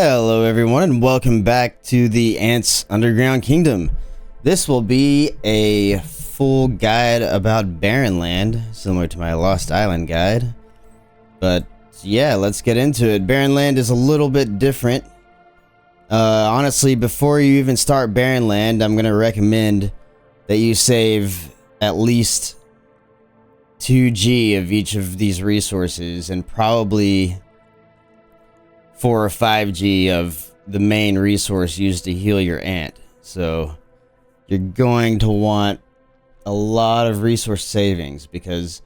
Hello everyone and welcome back to the Ants Underground Kingdom. This will be a full guide about Barren Land, similar to my Lost Island guide. But yeah, let's get into it. Barren Land is a little bit different. Honestly, before you even start Barren Land, I'm going to recommend that you save at least 2G of each of these resources and probably 4 or 5G of the main resource used to heal your ant. So you're going to want a lot of resource savings because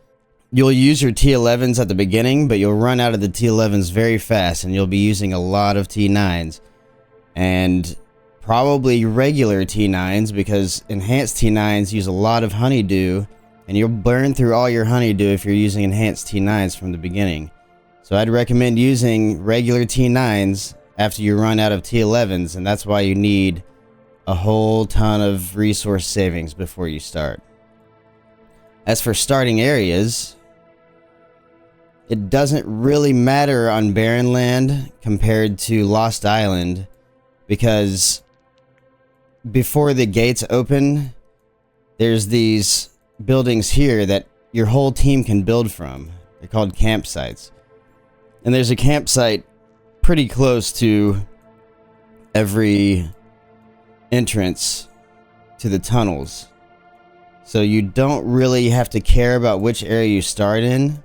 you'll use your T11s at the beginning, but you'll run out of the T11s very fast and you'll be using a lot of T9s and probably regular T9s because enhanced T9s use a lot of honeydew and you'll burn through all your honeydew if you're using enhanced T9s from the beginning. So I'd recommend using regular T9s after you run out of T11s, and that's why you need a whole ton of resource savings before you start. As for starting areas, it doesn't really matter on Barren Land compared to Lost Island because before the gates open, there's these buildings here that your whole team can build from. They're called campsites. And there's a campsite pretty close to every entrance to the tunnels. So you don't really have to care about which area you start in.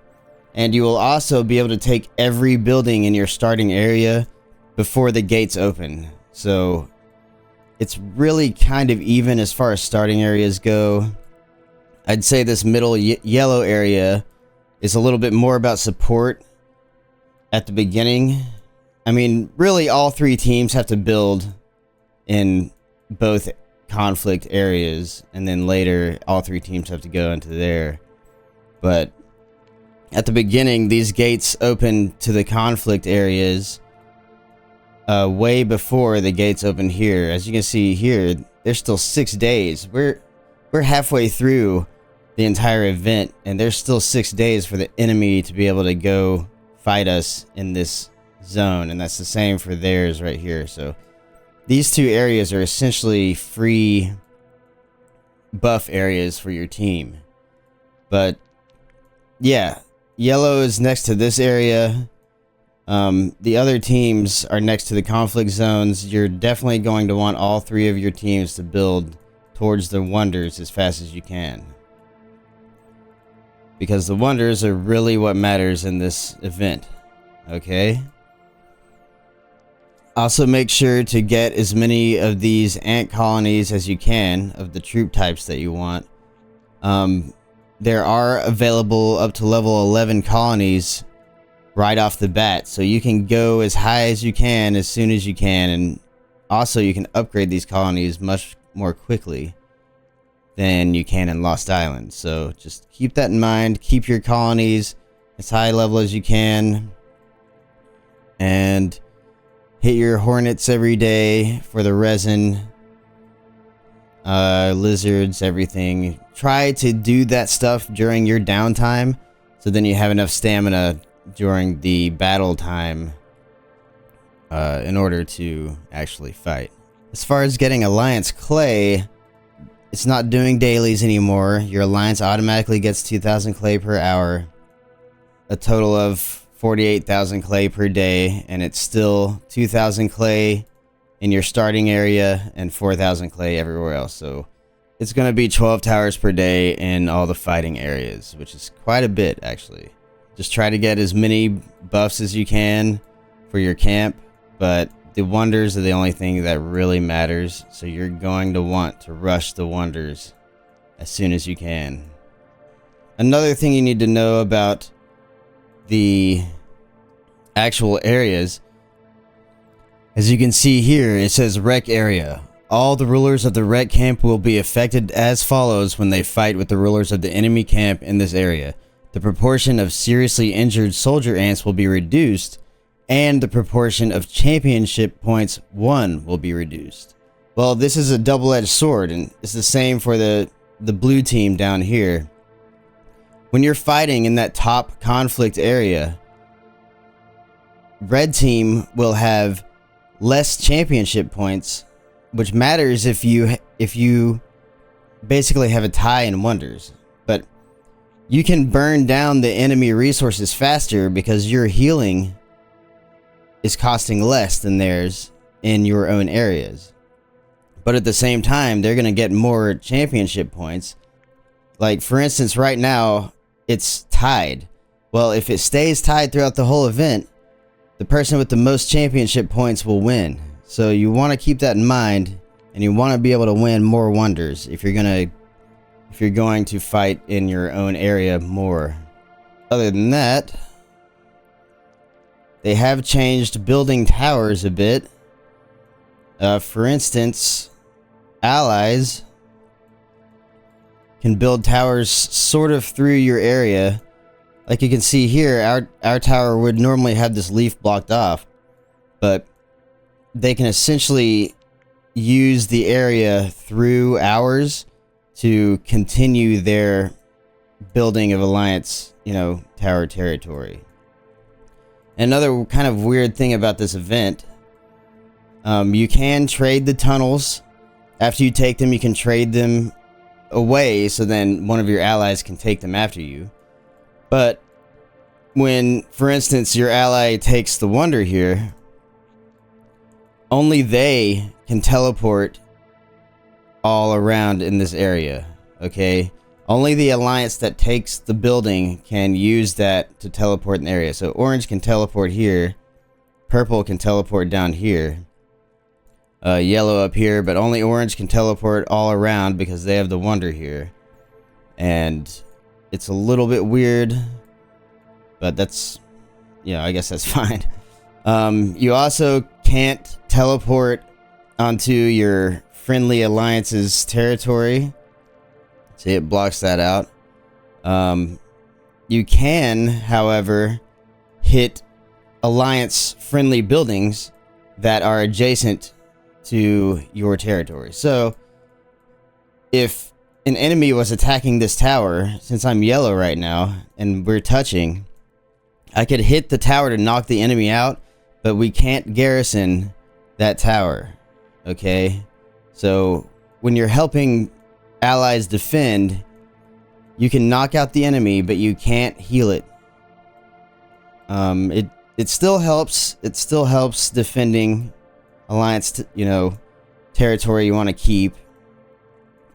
And you will also be able to take every building in your starting area before the gates open. So it's really kind of even as far as starting areas go. I'd say this middle yellow area is a little bit more about support at the beginning. I mean, really all three teams have to build in both conflict areas, and then later all three teams have to go into there. But at the beginning, these gates open to the conflict areas way before the gates open here. As you can see here, there's still 6 days. We're halfway through the entire event, and there's still 6 days for the enemy to be able to go fight us in this zone, and that's the same for theirs right here. So these two areas are essentially free buff areas for your team. But yeah, yellow is next to this area. The other teams are next to the conflict zones. You're definitely going to want all three of your teams to build towards the wonders as fast as you can, because the wonders are really what matters in this event, okay? Also make sure to get as many of these ant colonies as you can of the troop types that you want. There are available up to level 11 colonies right off the bat, so you can go as high as you can as soon as you can, and also you can upgrade these colonies much more quickly than you can in Lost Island. So just keep that in mind. Keep your colonies as high level as you can, and hit your hornets every day for the resin, lizards, everything. Try to do that stuff during your downtime, so then you have enough stamina during the battle time in order to actually fight. As far as getting Alliance Clay, it's not doing dailies anymore. Your alliance automatically gets 2,000 clay per hour, a total of 48,000 clay per day, and it's still 2,000 clay in your starting area and 4,000 clay everywhere else. So it's going to be 12 towers per day in all the fighting areas, which is quite a bit actually. Just try to get as many buffs as you can for your camp, but the wonders are the only thing that really matters, so you're going to want to rush the wonders as soon as you can. Another thing you need to know about the actual areas, as you can see here, it says wreck area. All the rulers of the wreck camp will be affected as follows when they fight with the rulers of the enemy camp in this area. The proportion of seriously injured soldier ants will be reduced, and the proportion of championship points won will be reduced. Well, this is a double-edged sword, and it's the same for the blue team down here. When you're fighting in that top conflict area, red team will have less championship points, which matters if you basically have a tie in wonders. But you can burn down the enemy resources faster because your healing is costing less than theirs in your own areas. But at the same time, they're going to get more championship points. Like, for instance, right now, it's tied. Well, if it stays tied throughout the whole event, the person with the most championship points will win. So you want to keep that in mind, and you want to be able to win more wonders if you're going to fight in your own area more. Other than that, they have changed building towers a bit. For instance, allies can build towers sort of through your area. Like you can see here, our tower would normally have this leaf blocked off, but they can essentially use the area through ours to continue their building of alliance, tower territory. Another kind of weird thing about this event, you can trade the tunnels. After you take them, you can trade them away, so then one of your allies can take them after you. But when, for instance, your ally takes the wonder here, only they can teleport all around in this area, okay? Only the alliance that takes the building can use that to teleport in the area. So orange can teleport here, purple can teleport down here, yellow up here, but only orange can teleport all around because they have the wonder here. And it's a little bit weird, but that's, I guess that's fine. You also can't teleport onto your friendly alliance's territory. See, it blocks that out. You can, however, hit alliance friendly buildings that are adjacent to your territory. So if an enemy was attacking this tower, since I'm yellow right now and we're touching, I could hit the tower to knock the enemy out, but we can't garrison that tower. Okay? So when you're helping allies defend, you can knock out the enemy, but you can't heal it. It still helps. It still helps defending alliance, territory you want to keep,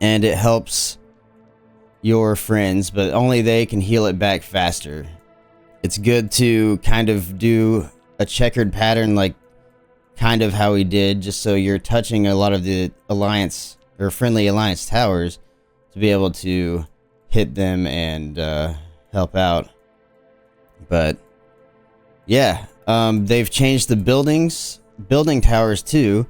and it helps your friends, but only they can heal it back faster. It's good to kind of do a checkered pattern, like kind of how we did, just so you're touching a lot of the alliance or friendly alliance towers to be able to hit them and help out. But yeah, they've changed the building towers too.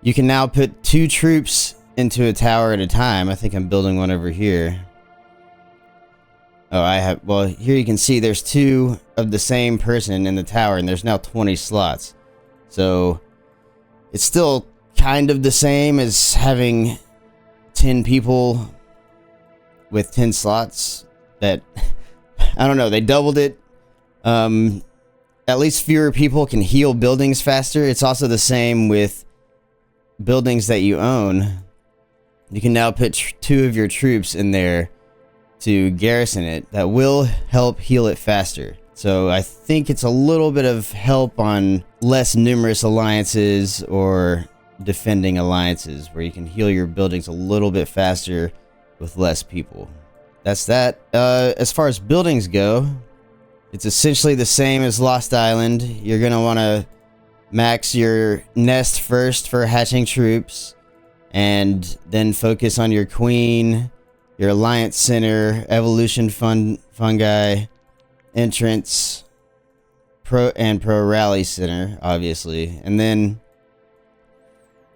You can now put 2 troops into a tower at a time. I think I'm building one over here. Oh, well, here you can see there's 2 of the same person in the tower, and there's now 20 slots. So it's still kind of the same as having 10 people with 10 slots. That, I don't know, they doubled it. At least fewer people can heal buildings faster. It's also the same with buildings that you own. You can now put 2 of your troops in there to garrison it. That will help heal it faster. So I think it's a little bit of help on less numerous alliances or defending alliances, where you can heal your buildings a little bit faster with less people. That's that. As far as buildings go, it's essentially the same as Lost Island. You're going to want to max your nest first for hatching troops, and then focus on your queen, your alliance center, evolution fungi, entrance, pro rally center, obviously. And then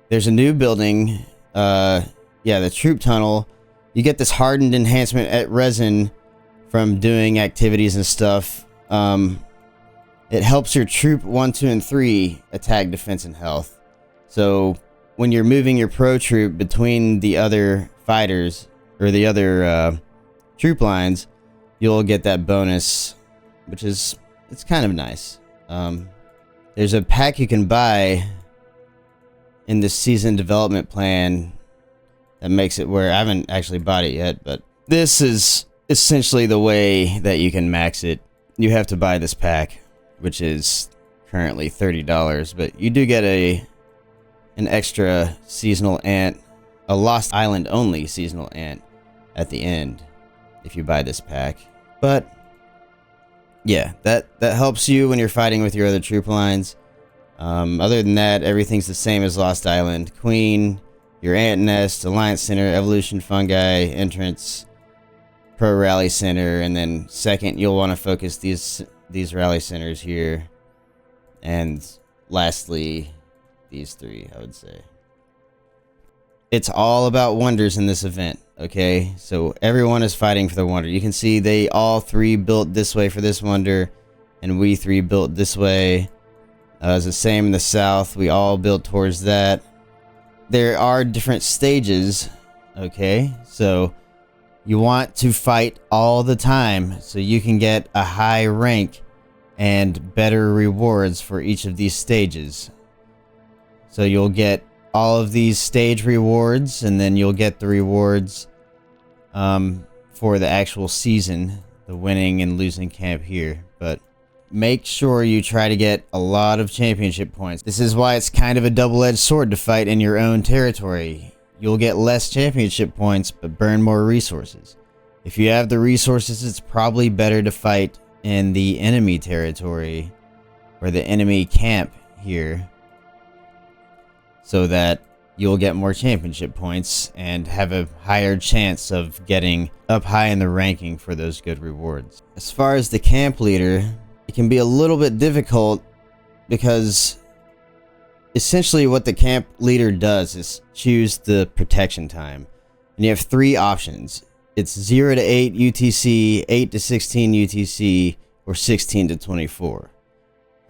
there's a new building, the troop tunnel. You get this hardened enhancement at resin from doing activities and stuff. It helps your troop 1, 2, and 3 attack, defense, and health. So when you're moving your pro troop between the other fighters or the other troop lines, you'll get that bonus, which is, it's kind of nice. There's a pack you can buy in the season development plan that makes it where I haven't actually bought it yet, but this is essentially the way that you can max it. You have to buy this pack, which is currently $30, but you do get an extra seasonal ant, a Lost Island only seasonal ant at the end if you buy this pack. But yeah, that helps you when you're fighting with your other troop lines. Other than that, everything's the same as Lost Island. Queen, your ant nest, alliance center, evolution fungi, entrance, pro rally center, and then second you'll want to focus these rally centers here, and lastly these three, I would say. It's all about wonders in this event, okay? So everyone is fighting for the wonder. You can see they all three built this way for this wonder, and we three built this way. It's the same in the south. We all built towards that. There are different stages, okay? So you want to fight all the time so you can get a high rank and better rewards for each of these stages. So you'll get all of these stage rewards, and then you'll get the rewards for the actual season, the winning and losing camp here. But make sure you try to get a lot of championship points. This is why it's kind of a double-edged sword to fight in your own territory. You'll get less championship points, but burn more resources. If you have the resources, it's probably better to fight in the enemy territory, or the enemy camp here, so that you'll get more championship points and have a higher chance of getting up high in the ranking for those good rewards. As far as the camp leader, it can be a little bit difficult because essentially what the camp leader does is choose the protection time. And you have three options. It's 0 to 8 UTC, 8 to 16 UTC, or 16 to 24.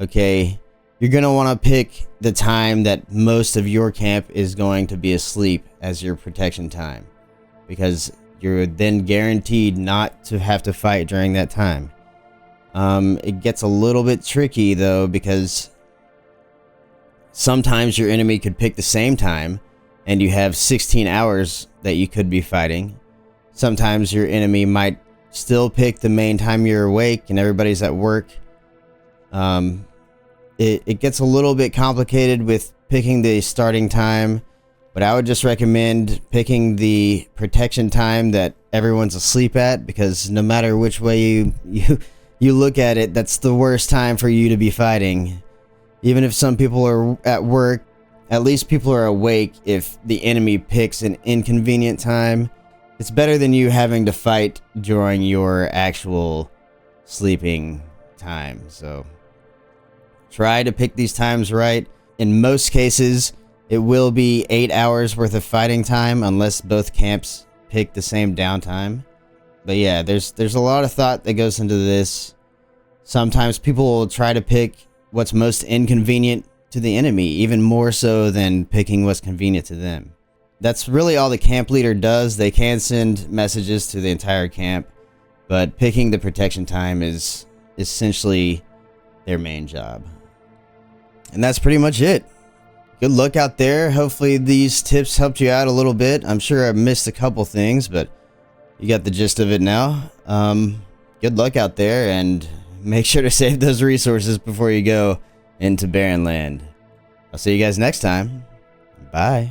Okay? You're going to want to pick the time that most of your camp is going to be asleep as your protection time, because you're then guaranteed not to have to fight during that time. It gets a little bit tricky though, because sometimes your enemy could pick the same time and you have 16 hours that you could be fighting. Sometimes your enemy might still pick the main time you're awake and everybody's at work. It gets a little bit complicated with picking the starting time, but I would just recommend picking the protection time that everyone's asleep at, because no matter which way you look at it, that's the worst time for you to be fighting. Even if some people are at work, at least people are awake if the enemy picks an inconvenient time. It's better than you having to fight during your actual sleeping time, so try to pick these times right. In most cases, it will be 8 hours worth of fighting time unless both camps pick the same downtime. But yeah, there's a lot of thought that goes into this. Sometimes people will try to pick what's most inconvenient to the enemy, even more so than picking what's convenient to them. That's really all the camp leader does. They can send messages to the entire camp, but picking the protection time is essentially their main job. And that's pretty much it. Good luck out there. Hopefully these tips helped you out a little bit. I'm sure I missed a couple things, but you got the gist of it now. Good luck out there, and make sure to save those resources before you go into Barren Land. I'll see you guys next time. Bye.